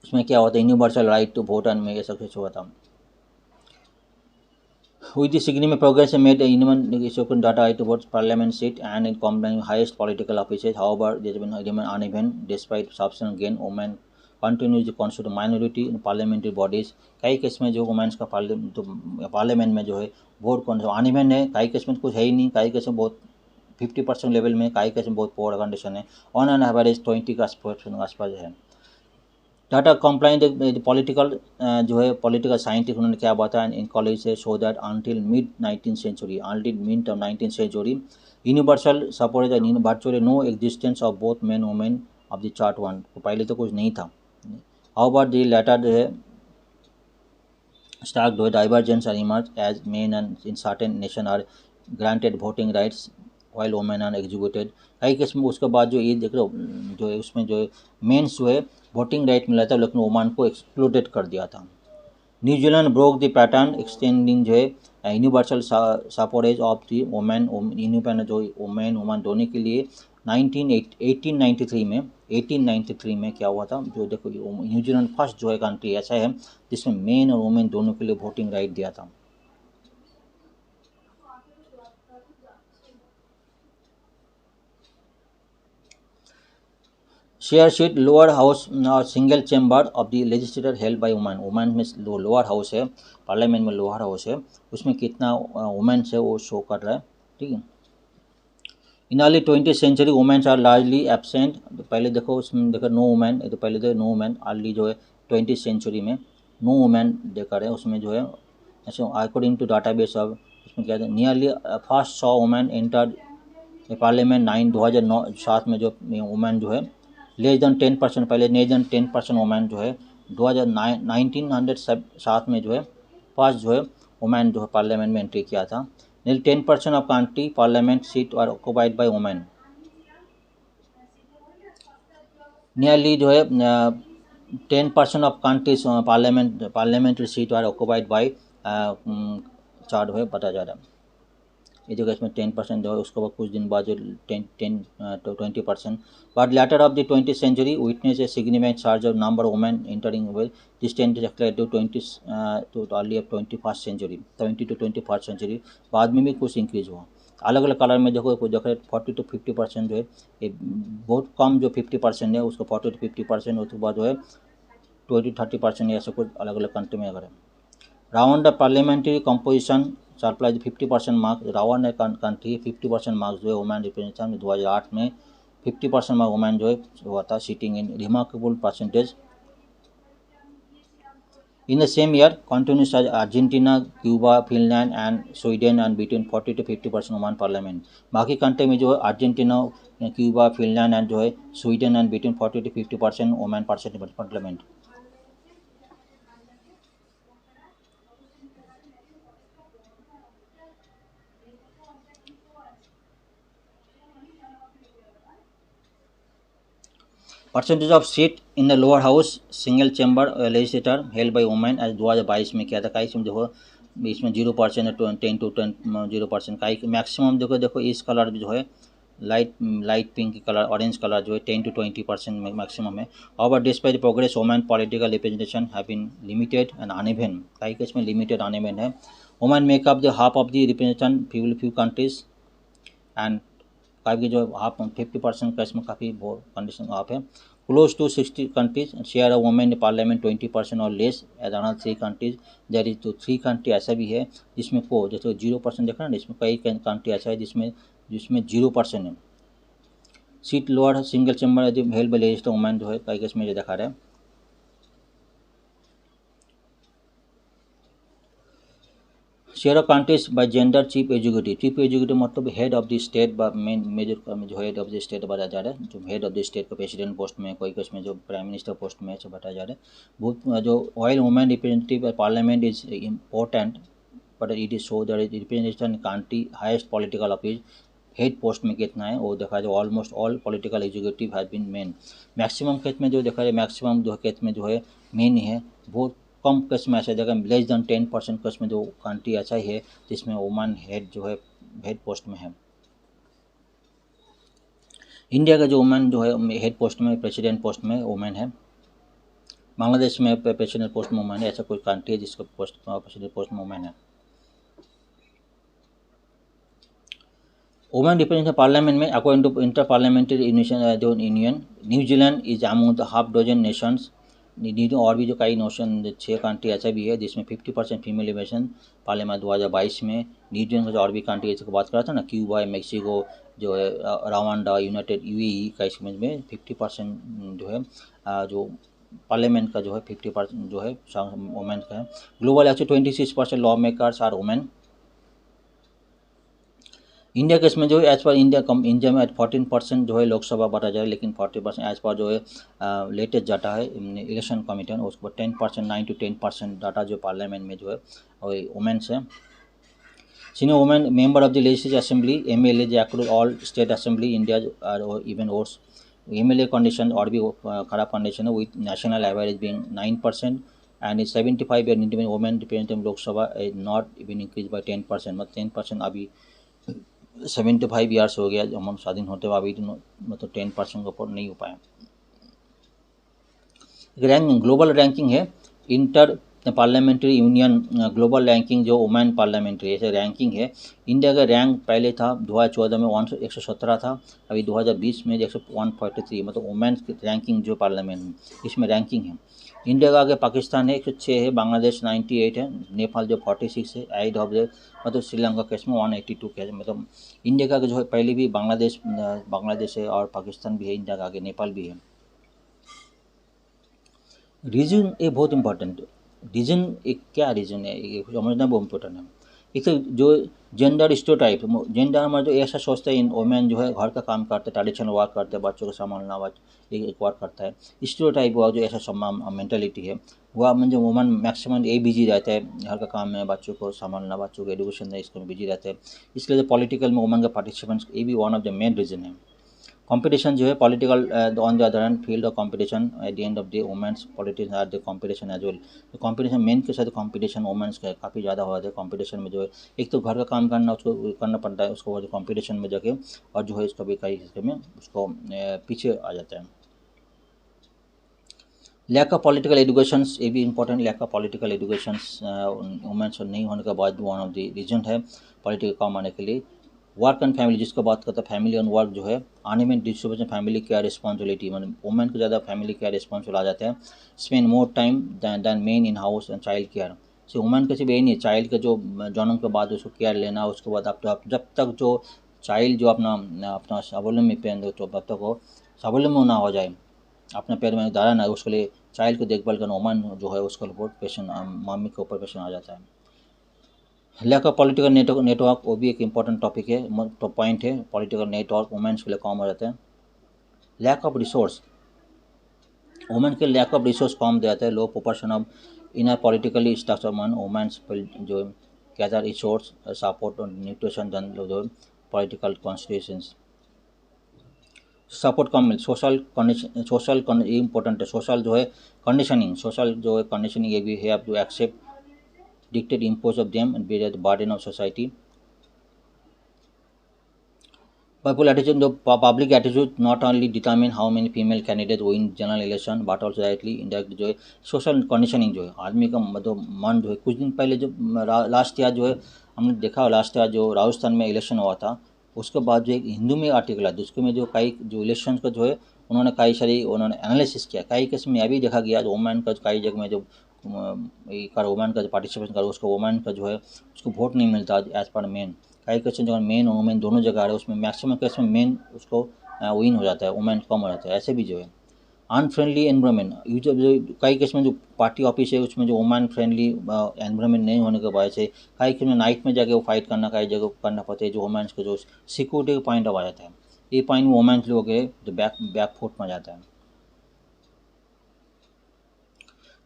उसमें क्या हुआ था, universal right to vote and में ये सब कुछ हुआ था। With the significant progress made in human data right towards parliament seat and in combining highest political offices, however, there has been remain uneven despite substantial gain. Women continues to constitute minority in parliamentary bodies. कई case में जो women's का parliament में जो है vote कौन uneven है, कई केस में कुछ है ही नहीं, कई केस में बहुत 50% लेवल में, कई केस में बहुत पोअर कंडीशन है, ऑन एन एवरेज 20 का आसपास है। डाटा कंप्लाइंट पॉलिटिकल जो है पॉलिटिकल साइंटिस्ट उन्होंने क्या बताया इन कॉलेज से, show that until mid 19th century, until mid of 19th century universal support virtually no existence of both men women of the chart one. तो पहले तो कुछ नहीं था। हाउएवर द लेटर जो है स्टार्क दो divergence are emerge as men and in certain nation are granted voting rights while women are executed. कई केस में उसके बाद जो ये देख रहे हो जो है उसमें जो है मेंस जो है वोटिंग राइट मिला था, लेकिन वुमेन को एक्सक्लूडेड कर दिया था। New Zealand broke the pattern extending जो है universal suffrage of the women independent जो वुमेन दोनों के लिए 1893 में क्या हुआ था, जो देखो न्यूजीलैंड फर्स्ट जो है कंट्री ऐसा है जिसमें मेन और वुमेन दोनों के लिए वोटिंग राइट दिया था। Share sheet lower house single chamber of the legislator held by women. Women में लोअर हाउस है, पार्लियामेंट में लोअर हाउस है, उसमें कितना वुमेन है वो शो कर रहा है। ठीक है, in early 20th century women's are largely absent. तो पहले देखो उसमें देखो नो वुमेन, तो पहले देखो नो वुमेन, अर्ली जो है 20th सेंचुरी में नो वुमेन देखा रहे, उसमें जो है ऐसे according to data base of उसमें क्या है nearly first saw women enter parliament 2007 में जो वुमेन जो है लेस देन 10%, पहले लेस देन 10% वुमेन जो है 1907 में जो है फर्स्ट जो है वुमेन जो है पार्लियामेंट में एंट्री किया था। 10% of country parliament seat are occupied by women. Nearly जो है 10% of countries parliamentary seat are occupied by chart है बताया जा रहा है। ये जो इसमें 10% जो है उसके बाद कुछ दिन बाद जो 20%, but later of the 20th century witness a significant surge of number of women entering with this tend to 20 to early of 21st century, 20 to 21st century बाद में भी कुछ इंक्रीज हुआ। अलग अलग कलर में देखो 40 to 50% जो है ये बहुत कम, जो 50% है उसको 40 to 50%, उसके बाद जो है 20-30% ऐसे कुछ अलग अलग कंट्री में अगर है। Round the parliamentary composition supply 50% marks Rwanda ने कंट्री 50% मार्क्स जो है वुमेन रिप्रेजेंटेशन में 2008 में 50% मार्क्स वुमेन जो है हुआ था seating in remarkable percentage. In the same year continues Argentina, Cuba, Finland and Sweden and between 40 to 50% women parliament. बाकी कंट्री में जो है अर्जेंटीना, क्यूबा, फिनलैंड एंड जो है Sweden and between 40 to 50% women parliament. Percentage of seat in the lower house single chamber legislator held by women as 2022 में किया था। कई इसमें देखो इसमें 0% है, 10 to 0%। कई मैक्सिमम देखो इस कलर जो है light pink colour, orange colour जो है 10 to 20% मैक्सिमम है। और despite progress women political representation have been limited and uneven. कई केस में लिमिटेड अनइवन है। Women makeup the half of the representation few countries and काफ़ी जो हाफ 50% का इसमें काफ़ी कंडीशन आप है। Close to 60 countries share of women in parliament 20% और less as another 3 countries. There is तो 3 कंट्री ऐसा भी है जिसमें को जैसे 0% देखा ना, इसमें कई कंट्री ऐसा है जिसमें 0% है। Seat lower single chamber held by legislator women जो है कई केस में ये दिखा रहा है। Share of countries by gender chief executive मतलब head of the state main major जो हेड ऑफ द स्टेट बताया जा रहा है, जो हेड ऑफ द स्टेट को प्रेसिडेंट पोस्ट में, कोई केस में जो प्राइम मिनिस्टर पोस्ट में ऐसे बताया जा रहा है। बहुत जो oil women representative parliament is important but it is show that representation country highest political office head post में कितना है वो देखा जाए। Almost all political executive have been men. Maximum case में जो देखा जाए मैक्सिमम जो केस में जो है मेन है। बहुत कम केस में ऐसा जगह लेस देन 10% केस में जो कंट्री ऐसा ही है जिसमें वुमेन हेड जो है हेड पोस्ट में है। इंडिया का जो वुमेन जो है हेड पोस्ट में प्रेसिडेंट पोस्ट में वुमेन है। बांग्लादेश में प्रेसिडेंट पोस्ट में वुमेन है। ऐसा कोई कंट्री है जिसका पोस्ट प्रेसिडेंट पोस्ट में वुमेन है। वुमेन रिप्रेजेंटेशन पार्लियामेंट में according to inter parliamentary union New Zealand is among the half dozen nations. और भी जो कई नोशन 6 कंट्री ऐसा भी है जिसमें 50% फीमेल रिप्रेजेंटेशन पार्लियामेंट 2022 में। न्यूजीलैंड का जो और भी कंट्री जैसे बात करा था ना, क्यूबा, मैक्सिको जो है, रवांडा, यूनाइटेड यूएई का इसमें में 50% जो है जो पार्लियामेंट का जो है 50% जो है वुमेन का है। Global actually 26% law makers are women. India case में जो है एज पर इंडिया में 14% जो है लोकसभा बढ़ा जाए, लेकिन 40% एज पर जो है लेटेस्ट डाटा है इलेक्शन कमीशन, उसके बाद 10% 9 to 10% डाटा जो पार्लियामेंट में जो है वुमेन्स है। Senior women member of the legislative assembly MLA across all state assembly India even ores. MLA condition और भी खराब कंडीशन है with national average being 9% and 75 year Indian women representative Lok Sabha is not even increase by 10%। मतलब 10% अभी 75 years हो गया हम स्वाधीन होते हुए, अभी मतलब 10% के ऊपर नहीं हो पाया। रैंकिंग ग्लोबल रैंकिंग है inter parliamentary union global ranking जो वुमेन पार्लियामेंट्री ऐसे रैंकिंग है। इंडिया का रैंक पहले था 2014 में 117 था, अभी 2020 में 143 मतलब वुमेन रैंकिंग जो पार्लियामेंट में इसमें रैंकिंग है। इंडिया का आगे पाकिस्तान है 106 है, बांग्लादेश 98 है, नेपाल जो 46 है, एड ऑफ द मतलब श्रीलंका केस में 182 केस मतलब इंडिया का जो है पहले भी बांग्लादेश है और पाकिस्तान भी है, इंडिया का आगे नेपाल भी है। रीजन ये बहुत इंपॉर्टेंट। रीजन एक क्या रीजन है ये समझना बहुत इम्पोर्टेंट है। एक तो जो जेंडर स्टीरियोटाइप, जेंडर हमारे जो ऐसा सोचते हैं वुमेन जो है घर का काम करते, ट्रेडिशनल वर्क करते, बच्चों को संभालना एक वर्क करता है। स्टीरियोटाइप हुआ जो ऐसा मेंटेलिटी है वह मतलब वुमन मैक्सिमम यही बिजी रहता है, घर का काम में बच्चों को संभालना, बच्चों को एजुकेशन है, इसको बिजी रहते हैं। इसलिए जो पॉलिटिकल में वुमन का पार्टिसिपेंट ये भी one of the main reason है। कंपटीशन जो है political on the other hand field of competition at the end of the women's politician are the competition as well. तो कंपटीशन मेन के साथ कंपटीशन वुमेन्स का काफ़ी ज़्यादा हो जाता है। कंपटीशन में जो है एक तो घर का काम करना उसको करना पड़ता है, उसको कंपटीशन में जाके और जो है इसका भी कई हिस्से में उसको पीछे आ जाता है। लैक ऑफ पॉलिटिकल एजुकेशंस ये भी important, lack of political educations women's नहीं होने का बाद वन ऑफ द रीजन है पॉलिटिकल काम आने के लिए। वर्क एंड फैमिली जिसको बात करते हैं, फैमिली एंड वर्क जो है आने में डिस्ट्रीब्यूशन फैमिली केयर रिस्पॉन्सिबिलिटी, मतलब वुमेन को ज़्यादा फैमिली केयर रिस्पॉन्सिबल आ जाता है। Spend more time than men in house and child care. So women का सिर्फ यही नहीं है, चाइल्ड का जो जन्म के बाद उसको केयर लेना, उसके बाद आप जब तक जो चाइल्ड जो अपना अपना स्वावलंबी पे तो तब तक वो स्वावलंबी ना हो जाए, अपने पैर में दारा ना, उसके लिए चाइल्ड को देखभाल करना वुमन जो है उसका ऊपर पेशेंट मम्मी के ऊपर पेशेंट आ जाता है। लैक ऑफ पॉलिटिकल नेटवर्क वो भी एक इंपॉर्टेंट टॉपिक है, तो पॉइंट है। पॉलिटिकल नेटवर्क वुमेन्स के लिए कम हो जाते हैं। लैक ऑफ रिसोर्स, वुमेन के लैक ऑफ रिसोर्स कम दे जाता है। Low proportion of inner politically structure men women's जो गैदर रिसोर्स सपोर्ट और न्यूट्रिशन देन जो पॉलिटिकल कॉन्स्टिट्यूशंस सपोर्ट कम मिल। सोशल कंडीशन, सोशल इम्पोर्टेंट है। सोशल जो है कंडीशनिंग, सोशल जो है कंडीशनिंग ये भी है, आप जो accept dictate impose of them and bear the burden of society. People attitude, the public attitude not only determine how many female candidates win general election but also directly indirectly जो है social conditioning जो है आदमी का मतलब मन जो है। कुछ दिन पहले जो लास्ट ईयर जो है हमने देखा, लास्ट ईयर जो राजस्थान में इलेक्शन हुआ था उसके बाद जो एक हिंदू में आर्टिकल है जिसके में जो कई जो इलेक्शन का जो है उन्होंने कई सारी उन्होंने एनालिसिस किया। कई केस में यह भी देखा गया जो वुमेन का कई जगह में जो वुमेन का जो पार्टिसिपेशन कर उसको वुमेन का जो है उसको वोट नहीं मिलता एज पर मेन। कई क्वेश्चन जो मेन और वुमेन दोनों जगह आ रहे हैं उसमें मैक्सिमम केस में मेन उसको विन हो जाता है, वुमेन कम हो जाता है। ऐसे भी जो है अनफ्रेंडली एनवायरनमेंट, जो कई केस में जो पार्टी ऑफिस है उसमें जो वुमेन फ्रेंडली एनवायरनमेंट नहीं होने के वजह से कई केस में नाइट में जाके वो फाइट करना कई जगह करना पड़ता है, जो वुमेन्स को जो सिक्योरिटी का पॉइंट आ जाता है। ये पॉइंट वुमेन्स लोग के जो बैक फुट में जाता है।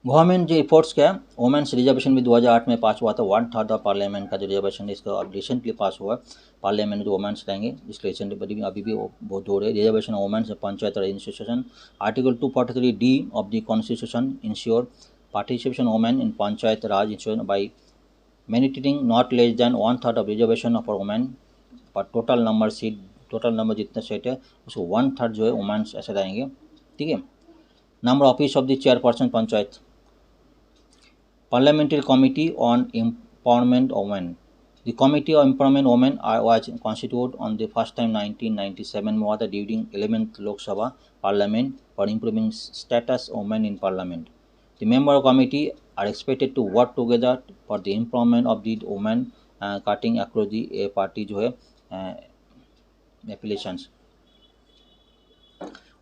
गवर्नमेंट जो एफर्ट्स क्या है, वुमेन्स रिजर्वेशन भी 2008 में पास हुआ था। 1/3 ऑफ पार्लियामेंट का जो रिजर्वेशन इसका अब रिसेंटली पास हुआ। पार्लियामेंट जो वुमेन्स रहेंगे इसके रिसेंटली अभी भी बहुत हो रहे रिजर्वेशन वुमेन्स पंचायत और institution. Article 243D of the constitution ensure participation women in panchayat raj insurance by mandating not less than 1/3 of reservation for women पर टोटल नंबर जितने सीट है उसको 1/3 जो है वुमेन्स ऐसे रहेंगे। ठीक है। Number office of the chairperson panchayat, Parliamentary Committee on Empowerment of Women. The Committee on Empowerment of Women was constituted on the first time 1997 में हुआ था during 11th Lok Sabha Parliament for improving status of women in Parliament. The member of committee are expected to work together for the empowerment of the women cutting across the party जो है affiliations।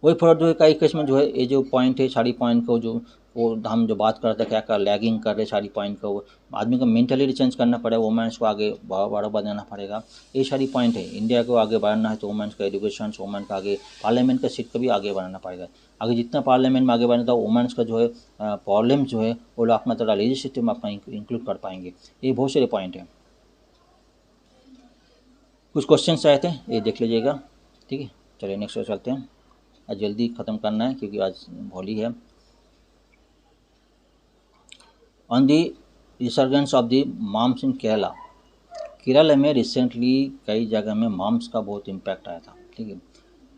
वही फर्क जो है कई case में जो है ये जो पॉइंट है सारी पॉइंट को जो वो हम जो बात करते हैं क्या क्या लैगिंग कर रहे सारी पॉइंट को आदमी को मेंटली चेंज करना पड़ेगा, वुमेन्स को आगे बढ़ावा देना पड़ेगा। ये सारी पॉइंट है। इंडिया को आगे बढ़ाना है तो वुमेन्स का एजुकेशन, वुमेन का आगे पार्लियामेंट का सीट को भी आगे बढ़ाना पड़ेगा। आगे जितना पार्लियामेंट में आगे बढ़ना था वुमेन्स का जो है प्रॉब्लम जो है वो लोग अपना थोड़ा लेजिस्लेटिव में अपना इंक्लूड कर पाएंगे। ये बहुत सारे पॉइंट हैं। कुछ क्वेश्चन आए थे ये देख लीजिएगा। ठीक है, चलिए नेक्स्ट चलते हैं। आज जल्दी ख़त्म करना है क्योंकि आज होली है। On the resurgence of the mumps in Kerala, Kerala में रिसेंटली कई जगह में माम्स का बहुत इम्पैक्ट आया था। ठीक है।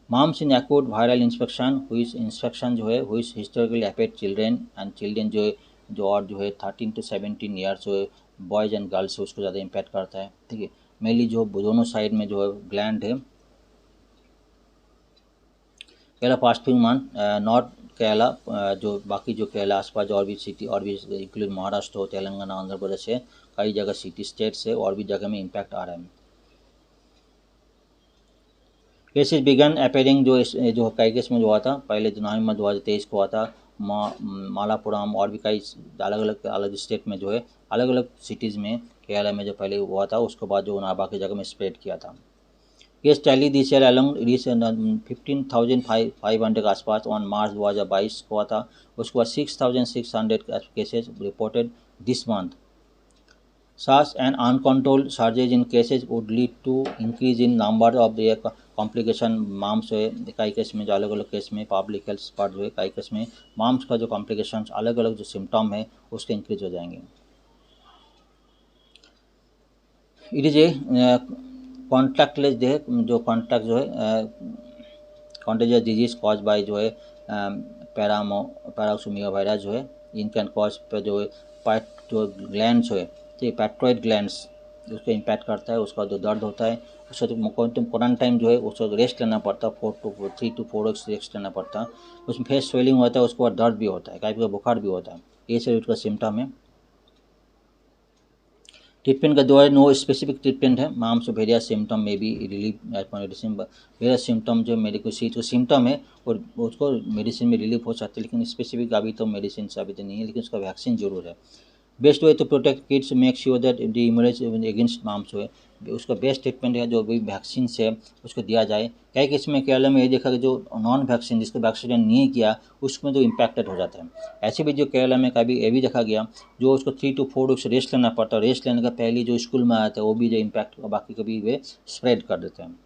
Mums in acute viral inspection जो है हुई historically affect children and children जो और जो है 13 to 17 ईयर्स जो है बॉयज़ एंड गर्ल्स उसको ज़्यादा इम्पैक्ट करता है। ठीक है। मेनली जो दोनों साइड में जो है ग्लैंड है। Kerala past few month north Kerala जो बाकी जो केरला आसपास और भी सिटी और भी इंक्लूड महाराष्ट्र हो, तेलंगाना, आंध्र प्रदेश है, कई जगह सिटी स्टेट्स है और भी जगह में इम्पैक्ट आ रहा है। केसेस बिगन अपेयरिंग जो कई केस में जो हुआ था पहले नवंबर 2023 को हुआ था। मालापुरम और भी कई अलग अलग स्टेट में जो है अलग अलग सिटीज़ में केरला में जो पहले हुआ था उसके बाद जो बाकी जगह में स्प्रेड किया था। Case tally this year along reach 15,500 के आसपास ऑन मार्च 2022 को हुआ था। उसके बाद 6,600 cases reported this month. Such an uncontrolled surges in cases would lead to increase in number of the complication मार्म्स जो है कई केस में, जो अलग अलग केस में पब्लिक हेल्थ एक्सपर्ट जो है कई केस में मार्म्स का जो कॉम्प्लिकेशंस अलग अलग जो सिम्टम है उसके इंक्रीज हो जाएंगे। इट इज़ ए कॉन्टैक्टलेस जो कॉन्टैक्ट जो है कॉन्टेजियस डिजीज कॉज बाय जो है पैराक्सोमिया वायरस जो है इनकैन कॉज पर जो है जो ग्लैंड्स है तो पैट्रॉइड ग्लैंड्स उसको इम्पैक्ट करता है। उसका जो दर्द होता है उसका तो क्वारंटाइन जो है उसको रेस्ट लेना पड़ता है, 3 to 4 weeks रेस्ट लेना पड़ता है। उसमें फेस स्वेलिंग होता है, उसके बाद दर्द भी होता है, कई बार बुखार भी होता है। ये सब उसका सिम्टम है। ट्रीटमेंट का दो है, नो स्पेसिफिक ट्रीटमेंट है। मार्म्स वेरियस सिम्टम में भी relief as per medicine, various symptom जो मेडिकल जो सिम्टम है और उसको मेडिसिन में रिलीफ हो सकती है, लेकिन स्पेसिफिक अभी तो मेडिसिन से अभी तो नहीं है, लेकिन उसका वैक्सीन जरूर है। Best way to protect kids make sure that the immunise against mumps है, उसका बेस्ट ट्रीटमेंट है जो भी वैक्सीन से उसको दिया जाए। कई केस में केरला में ये देखा कि जो नॉन वैक्सीन जिसको वैक्सीन नहीं किया उसमें जो इम्पैक्टेड हो जाता है। ऐसे भी जो केरला में कभी ये भी देखा गया जो उसको 3 to 4 weeks रेस्ट लेना पड़ता है, रेस्ट लेने का पहले जो स्कूल में आया था वो भी जो इम्पैक्ट बाकी कभी वे स्प्रेड कर देते हैं।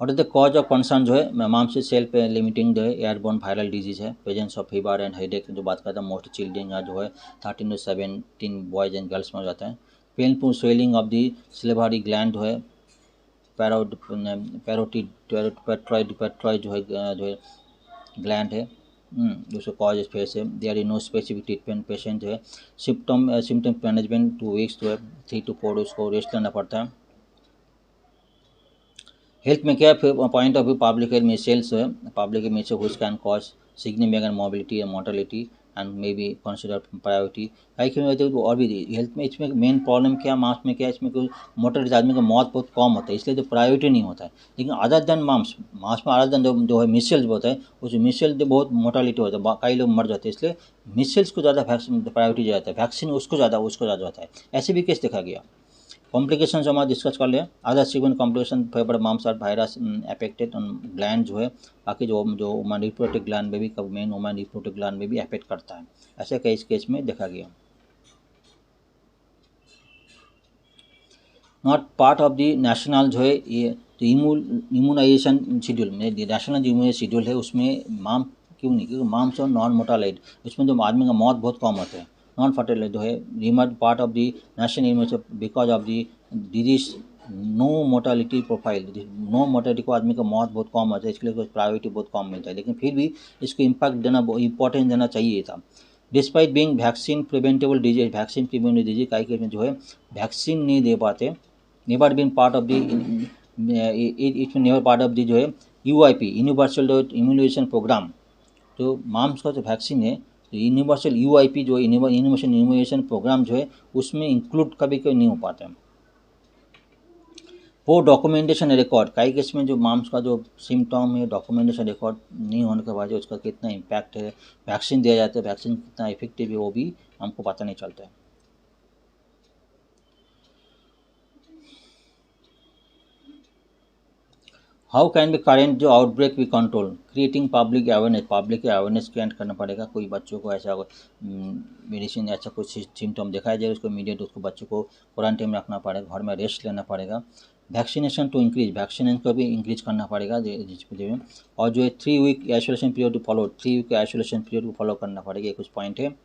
और द कॉज ऑफ कंसर्न जो है मार्म्स सेल्फ लिमिटिंग जो है एयरबोर्न वायरल डिजीज है। Presence of fever and headache जो बात करता है मोस्ट चिल्ड्रन का जो है 13 to 17 बॉयज एंड गर्ल्स में हो जाता है। Painful swelling of the salivary gland जो है पैट्रॉइड जो है ग्लैंड है उसको कॉज फेस है। There is no specific treatment. Patient जो है सिम्टम मैनेजमेंट 2 weeks जो है 3 to 4 उसको रेस्ट लेना पड़ता है। हेल्थ में क्या point of view public health measles है, public health measles which can cause significant mobility and mortality and may be consider priority. कई और भी हेल्थ में इसमें मेन प्रॉब्लम क्या मार्म्स में क्या इसमें कोई मोर्टेलिटी आदमी का मौत बहुत कम होता है, इसलिए जो प्रायोरिटी नहीं होता है। लेकिन अदर देन मार्म्स में अदर देन जो है मिसेल्स होता है उस मिसेल से बहुत मोर्टेलिटी होता है, कई लोग मर जाते हैं, इसलिए मिसेल्स को ज़्यादा वैक्सीन प्रायोरिटी जाता है, वैक्सीन उसको ज़्यादा होता है। ऐसे भी केस देखा गया। कॉम्प्लिकेशन जो हमारा डिस्कस कर लिया, other significant complication favour mumps are virus affected on gland जो है, बाकी जो वुमन रिप्रोडक्टिव ग्लैंड में भी मेन वुमन रिप्रोडक्टिव ग्लैंड में भी अफेक्ट करता है। ऐसे कई केस में देखा गया। Not part of the national जो है ये इम्यूनाइजेशन शेड्यूल में नेशनल इम्यूनाइजेशन शेड्यूल है, उसमें मार्म क्यों नहीं, क्योंकि मार्म्स और नॉन मोर्टालाइट उसमें जो आदमी का मौत बहुत कम होता है। नॉन फर्टाइल जो है रिमर्ड part of the national immunisation because of the disease no mortality profile, no mortality को आदमी का मौत बहुत कम होता है, इसके लिए प्रायोरिटी बहुत कम मिलता है, लेकिन फिर भी इसको इम्पैक्ट देना इंपॉर्टेंस देना चाहिए था। Despite being vaccine preventable disease, vaccine preventable disease कई केस में जो है वैक्सीन नहीं दे पाते। Never been part of the it never part of the जो है UIP यूनिवर्सल इम्यूनाइजेशन प्रोग्राम। तो मार्म्स का जो वैक्सीन है तो यूनिवर्सल UIP जो यूनिवर्सल इम्यूनाइजेशन प्रोग्राम जो है उसमें इंक्लूड कभी नहीं हो पाता है। वो डॉक्यूमेंटेशन रिकॉर्ड कई केस में जो मार्म्स का जो सिम्टम है डॉक्यूमेंटेशन रिकॉर्ड नहीं होने के वजह उसका कितना इम्पैक्ट है, वैक्सीन दिया जाता है, वैक्सीन कितना इफेक्टिव है वो भी हमको पता नहीं चलता है। हाउ कैन बी करेंट जो आउटब्रेक भी control, creating public awareness create करना पड़ेगा। कोई बच्चों को ऐसा मेडिसिन ऐसा कुछ सिम्टम दिखाया जाए उसको इमीडिएट उसको बच्चों को क्वारंटाइन में रखना पड़ेगा, घर में रेस्ट लेना पड़ेगा। वैक्सीनेशन टू इंक्रीज, वैक्सीनेशन को भी इंक्रीज करना पड़ेगा जिसमें, और जो है 3 week isolation period follow, 3 week isolation period को फॉलो करना पड़ेगा। ये कुछ पॉइंट है।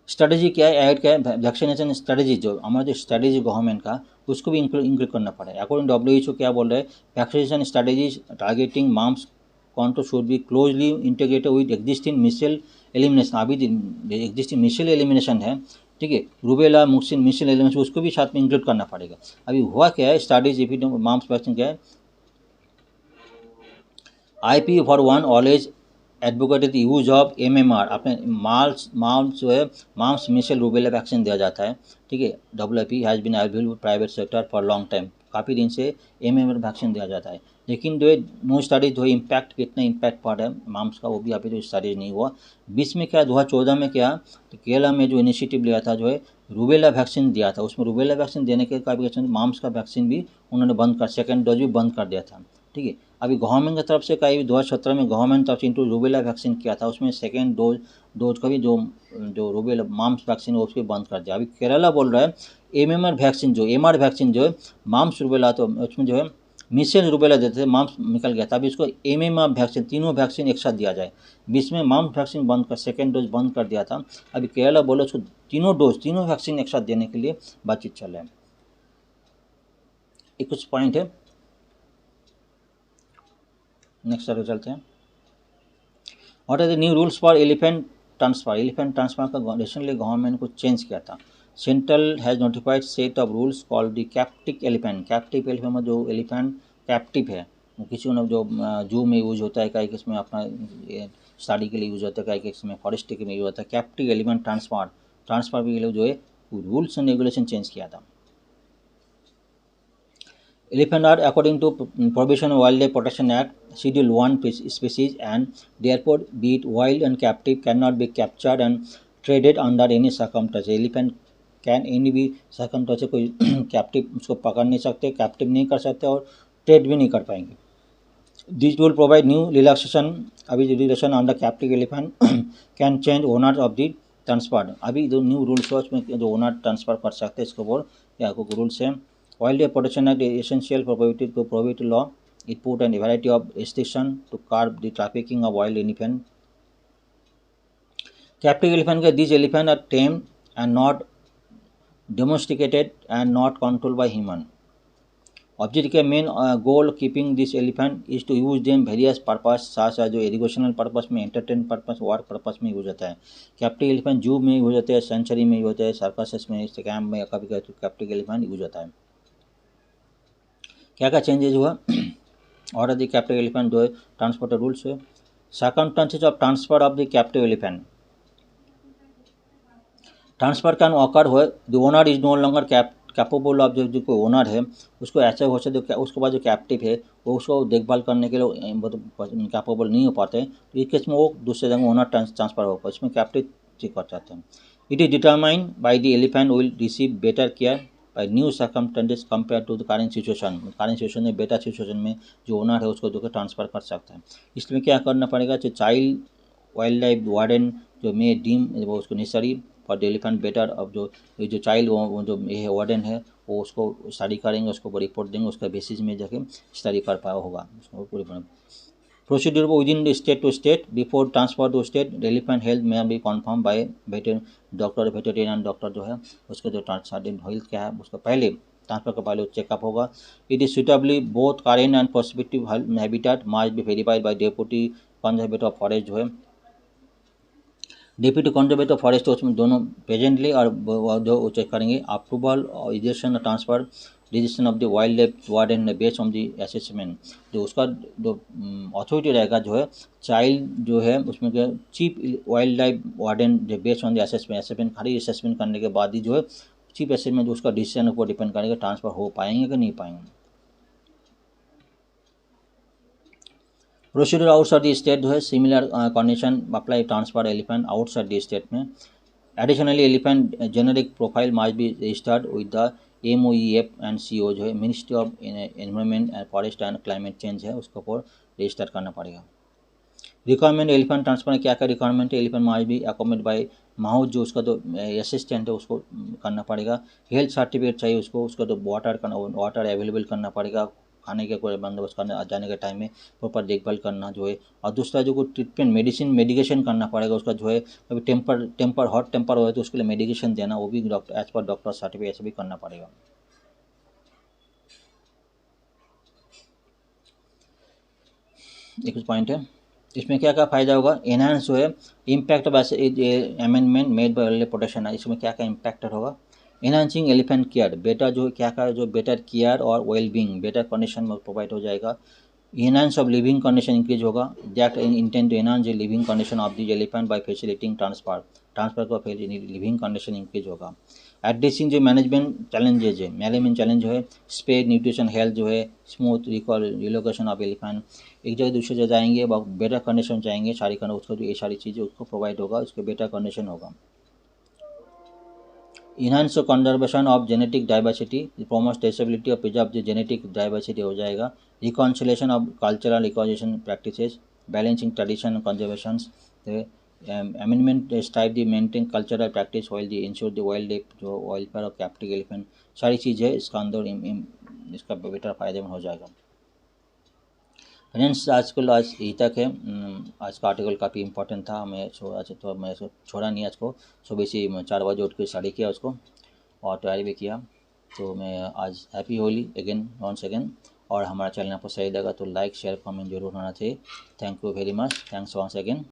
स्ट्रेटजी क्या है, ऐड क्या है, वैक्सीनेशन स्ट्रेटजी जो हमारा जो स्ट्रेटजी गवर्नमेंट का उसको भी इंक्लूड करना पड़ेगा। अकॉर्डिंग WHO क्या बोल रहे हैं, vaccination strategies targeting mumps control should be closely integrated with existing measles elimination. अभी एग्जिस्टिंग मिसेल एलिमिनेशन है, ठीक है, रूबेला मुक्सिन मिसेल एलिमिनेशन उसको भी साथ में इंक्लूड करना पड़ेगा। अभी हुआ क्या है, स्ट्रेटजी मार्म्स वैक्सीन क्या है, IP for one always advocated use of MMR, अपने मार्म्स जो है मार्म्स मिसेल रूबेला वैक्सीन दिया जाता है, ठीक है। WIP has been available private sector for long time, काफ़ी दिन से MMR वैक्सीन दिया जाता है। लेकिन जो है नो स्टडीज जो है इम्पैक्ट कितना इम्पैक्ट पड़ रहा है माम्स का, वो भी अभी तो स्टडीज नहीं हुआ। 20 में क्या 2014 में क्या, तो केरला में जो इनिशिएटिव लिया था जो है रूबेला वैक्सीन दिया था, उसमें रूबेला वैक्सीन देने के का भी माम्स का वैक्सीन भी उन्होंने बंद कर, सेकेंड डोज भी बंद कर दिया था। ठीक है, अभी गवर्नमेंट की तरफ से कहीं 2017 में गवर्नमेंट तरफ से इंटू रूबेला वैक्सीन किया था, उसमें सेकेंड डोज का भी जो रूबेला माम्स वैक्सीन है उसको बंद कर दिया। अभी केरला बोल रहा है एमआर वैक्सीन जो है माम्स रूबेला, तो उसमें जो है मिसेल रूबेला देते थे, माम्स निकल गया था, अभी इसको एमएमआर वैक्सीन, तीनों वैक्सीन एक साथ दिया जाए। 20 में माम्स वैक्सीन बंद कर, सेकेंड डोज बंद कर दिया था, अभी केरला बोले उसको तीनों वैक्सीन एक साथ देने के लिए बातचीत चल रहा है। ये कुछ पॉइंट है। नेक्स्ट आगे चलते हैं। What are the new rules for elephant transfer. Elephant transfer का रिसेंटली गवर्नमेंट को चेंज किया था। Central has notified set of rules called the captive elephant. Captive elephant में जो एलिफेंट कैप्टिव है, किसी ने जो जू में यूज होता है, कहीं किसमें अपना स्टडी के लिए यूज होता है, कहीं किसमें फॉरेस्ट के में यूज होता है। कैप्टिव एलिफेंट ट्रांसफर के लिए जो है रूल्स एंड रेगुलेशन चेंज किया था। Elephants are, according to Prohibition of Wildlife Protection Act, Schedule 1 species and therefore be it wild and captive cannot be captured and traded under any circumstance. Elephant can any भी circumstance से कोई captive उसको पकड़ नहीं सकते, captive नहीं कर सकते और ट्रेड भी नहीं कर पाएंगे। This rule provide new relaxation. अभी relaxation on the captive elephant can change owner of the transfer. अभी जो न्यू रूल्स है उसमें जो ओनर ट्रांसफ़र कर सकते हैं इसको बोल या रूल्स है। Wildlife Protection Act is essential for prohibited law. It put a variety of restrictions to curb the trafficking of wild elephant. Captive elephant, these elephants are tame and not domesticated and not controlled by human. Object के main goal keeping this elephant is to use them various purpose, such as जो educational purpose में, entertain purpose, work purpose में use होता है। Captive elephant जू में use होता है, सेंचुरी में यूज होता है, सर्कसेस में, कैम्प में कभी कभी कैप्टिव एलिफेंट यूज होता है। क्या क्या चेंजेज हुआ। और द कैप्टिव एलिफेंट जो है ट्रांसपोर्ट रूल्स है। Circumstances of transfer of the captive elephant. Transfer can occur हो, the owner is no longer capable of, जो कोई ओनर है उसको ऐसे हो सकते, उसके बाद जो कैप्टिव है वो उसको देखभाल करने के लिए कैपेबल नहीं हो पाते, तो इस केस में वो दूसरे जगह ओनर ट्रांसफर होगा, इसमें कैप्टिव ठीक कर जाते हैं। It is determined by the elephant will receive better care by new circumstances compare to the current situation. Current situation में, बेटर सिचुएशन में जो ओनर है उसको जो ट्रांसफ़र कर सकता है। इसमें क्या करना पड़ेगा, जो चाइल्ड वाइल्ड लाइफ वार्डन जो मे डीम वो उसको necessary for the elephant better. अब जो चाइल्ड वो जो ये वार्डन है वो उसको स्टडी करेंगे, उसको रिपोर्ट देंगे, उसका बेसिस में जाके स्टडी कर पाया होगा उसको पूरी। Procedure within the state to state before transfer to state elephant health में be confirm by veterinarian doctor जो है उसका जो ट्रांसफर हेल्थ क्या है उसका पहले ट्रांसफर के पहले चेकअप होगा। It is suitably both current and prospective habitat must be verified bye deputy conservator of forest जो है। डिप्यूटी कंजर्वेटर फॉरेस्ट उसमें दोनों प्रेजेंटली और जो चेक करेंगे अप्रूवल और ejection transfer decision of the wild life warden based on the assessment. जो उसका जो अथॉरिटी रहेगा जो है चाइल्ड जो है उसमें क्या चीफ वाइल्ड लाइफ वार्डन जो बेस्ड ऑन द असेसमेंट खाली असेसमेंट करने के बाद ही जो है चीफ असेसमेंट जो उसका डिसीजन ऊपर डिपेंड करेगा ट्रांसफर हो पाएंगे कि नहीं पाएंगे। प्रोसीड्यूर आउटसाइड द स्टेट जो है similar condition apply transfer elephant outside the state में। Additionally elephant genetic profile must be registered with the MOEF and CO जो है ministry of environment and forest and climate change है उसके ऊपर register करना पड़ेगा। रिक्वायरमेंट एलिफेंट ट्रांसफर में क्या क्या रिक्वायरमेंट है, elephant must be accommodated by mouth जो उसका तो असिस्टेंट है उसको करना पड़ेगा। हेल्थ सर्टिफिकेट चाहिए उसको, उसका तो वाटर अवेलेबल करना पड़ेगा, खाने के कोई बंदोबस्त करना, जाने के टाइम में प्रॉपर देखभाल करना जो है। और दूसरा जो कोई ट्रीटमेंट मेडिकेशन करना पड़ेगा उसका जो है, अभी टेम्पर हॉट टेम्पर हो तो उसके लिए मेडिकेशन देना वो भी डॉक्टर एज पर डॉक्टर सर्टिफिकेट ऐसे भी करना पड़ेगा। एक कुछ पॉइंट है इसमें क्या क्या फ़ायदा होगा। एनहांस जो है impact of amendment made by wild life protection, इसमें क्या क्या इम्पैक्ट होगा। एनहांसिंग एलिफेंट केयर, बेटर जो क्या क्या जो बेटर केयर और वेल बींग बेटर कंडीशन में प्रोवाइड हो जाएगा। Enhance of living condition increase होगा, that intent to enhance the living condition of the elephant by facilitating transfer का लिविंग कंडीशन इंक्रीज होगा। एड्रेसिंग जो मैनेजमेंट चैलेंजेज है, management challenge जो है स्पेस, न्यूट्रिशन, हेल्थ जो है, smooth recall relocation of elephant, एक जगह दूसरी जगह जाएंगे, बेटर कंडीशन चाहेंगे सारी करना, उसको जो ये सारी चीज़ें उसको प्रोवाइड होगा, उसके बेटर कंडीशन होगा। Enhance conservation of genetic diversity, promote traceability और प्रिजर्व जो जेनेटिक डाइवर्सिटी हो जाएगा। Reconciliation of cultural reconciliation practices, balancing tradition conservation, amendment strive the maintain cultural practice while the ensure the wild life जो wild fire और captive elephant, सारी चीज़ें इसका अंदर इसका बेटर फायदेमंद हो जाएगा। फ्रेंड्स आज यही तक है। आज का आर्टिकल काफ़ी इंपॉर्टेंट था, मैं तो मैं इसको छोड़ा नहीं आज को। सुबह से 4 बजे उठ के स्टडी किया उसको और तैयारी भी किया। तो मैं आज happy Holi again once again. और हमारा चैनल आपको सही लगा तो लाइक शेयर कमेंट जरूर होना चाहिए। Thank you very much, thanks once again.